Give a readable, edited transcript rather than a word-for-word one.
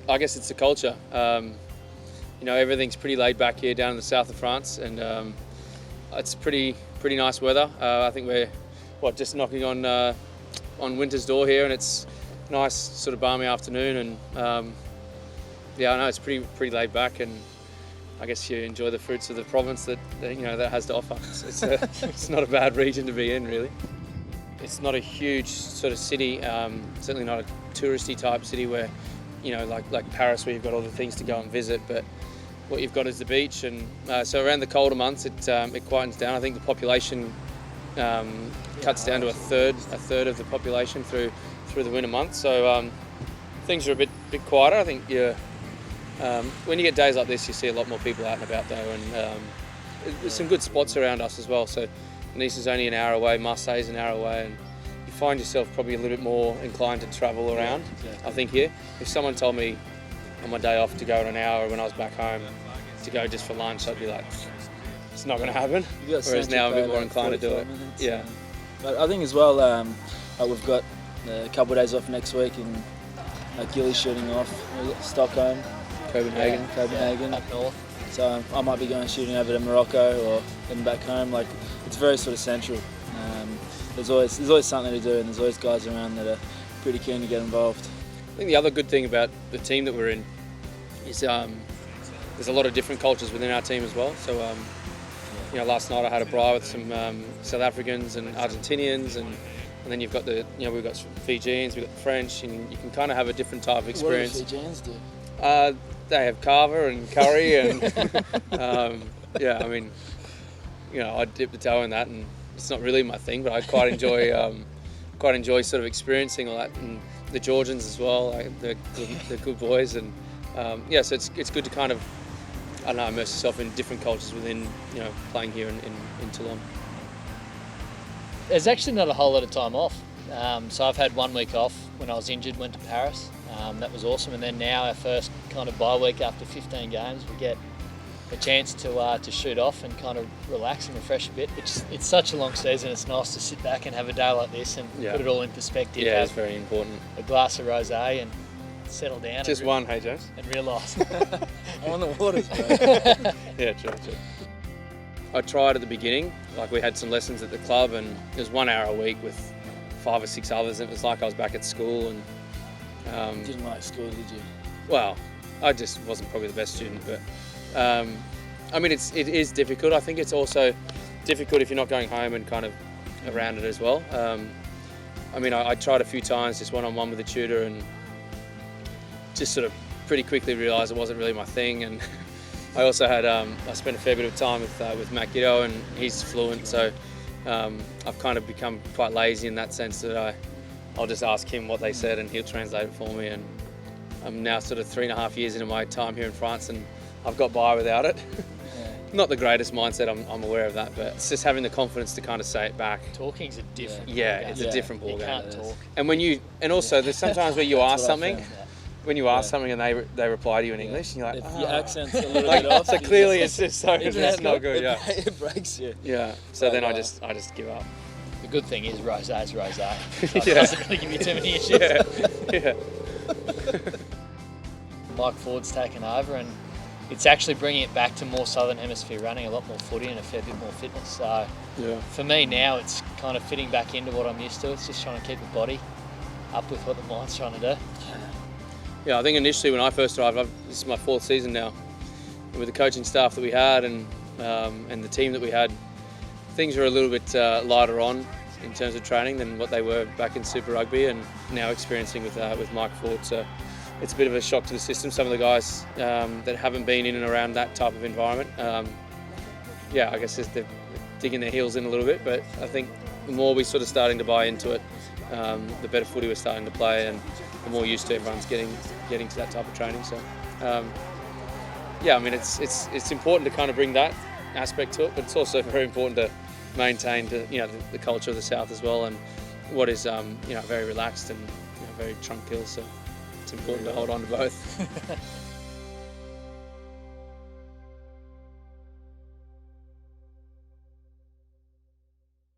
I guess it's the culture. Everything's pretty laid back here down in the south of France, and it's pretty nice weather. I think we're just knocking on winter's door here, and it's nice sort of balmy afternoon, and I know it's pretty laid back, and I guess you enjoy the fruits of the province that has to offer. It's not a bad region to be in, really. It's not a huge sort of city, certainly not a touristy type city where, like Paris, where you've got all the things to go and visit, but what you've got is the beach, and so around the colder months it quietens down. I think the population cuts down to a third of the population through the winter months, so things are a bit quieter. I think when you get days like this, you see a lot more people out and about though, and there's some good spots around us as well. So Nice is only an hour away, Marseille is an hour away, and you find yourself probably a little bit more inclined to travel around. Yeah, exactly. I think here, if someone told me on my day off to go in an hour when I was back home to go just for lunch, I'd be like, it's not going to happen. Whereas now I'm a bit more inclined to do it. Minutes, yeah. But I think as well, we've got a couple of days off next week, and Gilly's shooting off. We've got Stockholm, Copenhagen, up north. So I might be going shooting over to Morocco or then back home. Like, it's very sort of central. There's always something to do, and there's always guys around that are pretty keen to get involved. I think the other good thing about the team that we're in is there's a lot of different cultures within our team as well. So last night I had a braai with some South Africans and Argentinians, and then you've got we've got Fijians, we've got the French, and you can kind of have a different type of experience. What do the Fijians do? They have kava and curry, and I dip the toe in that, and it's not really my thing, but I quite enjoy sort of experiencing all that, and the Georgians as well. They're good boys, and so it's good to kind of immerse yourself in different cultures within playing here in Toulon. There's actually not a whole lot of time off. So I've had 1 week off when I was injured, went to Paris. That was awesome. And then now our first kind of bye week after 15 games, we get a chance to shoot off and kind of relax and refresh a bit. It's such a long season. It's nice to sit back and have a day like this and put it all in perspective. Yeah, it's very important. A glass of rosé and settle down. Just one, hey James? And realise. I'm on the waters, bro. Yeah, true. I tried at the beginning, like we had some lessons at the club, and it was 1 hour a week with 5 or 6 others, and it was like I was back at school. And didn't like school, did you? Well, I just wasn't probably the best student, but it is difficult. I think it's also difficult if you're not going home and kind of around it as well. I tried a few times, just one-on-one with a tutor, and just sort of pretty quickly realised it wasn't really my thing. And I also had I spent a fair bit of time with Matt Giddo, and he's fluent, so I've kind of become quite lazy in that sense that I'll just ask him what they said and he'll translate it for me. And I'm now sort of 3.5 years into my time here in France, and I've got by without it. Yeah. Not the greatest mindset, I'm aware of that, but it's just having the confidence to kind of say it back. Talking's a different ballgame. It's a different ballgame. You can't talk. And also there's sometimes where you ask something, when you ask something and they reply to you in English, and you're like, if your accent's a little bit off. So clearly it's just so it's not good. Yeah. It breaks you. Yeah. So then I just give up. The good thing is rosé's rosé. So it Yeah. doesn't really give you too many issues. Yeah. Mike Ford's taken over, and it's actually bringing it back to more Southern Hemisphere running, a lot more footy and a fair bit more fitness. So for me now, it's kind of fitting back into what I'm used to. It's just trying to keep the body up with what the mind's trying to do. Yeah, I think initially when I first arrived, this is my 4th season now, and with the coaching staff that we had and the team that we had, things were a little bit lighter on in terms of training than what they were back in Super Rugby, and now experiencing with Mike Ford. So it's a bit of a shock to the system. Some of the guys that haven't been in and around that type of environment, I guess they're digging their heels in a little bit, but I think the more we're sort of starting to buy into it, the better footy we're starting to play, and the more used to everyone's getting to that type of training. So it's important to kind of bring that aspect to it, but it's also very important to maintain the culture of the South as well, and what is very relaxed and very tranquil. So it's important to hold on to both.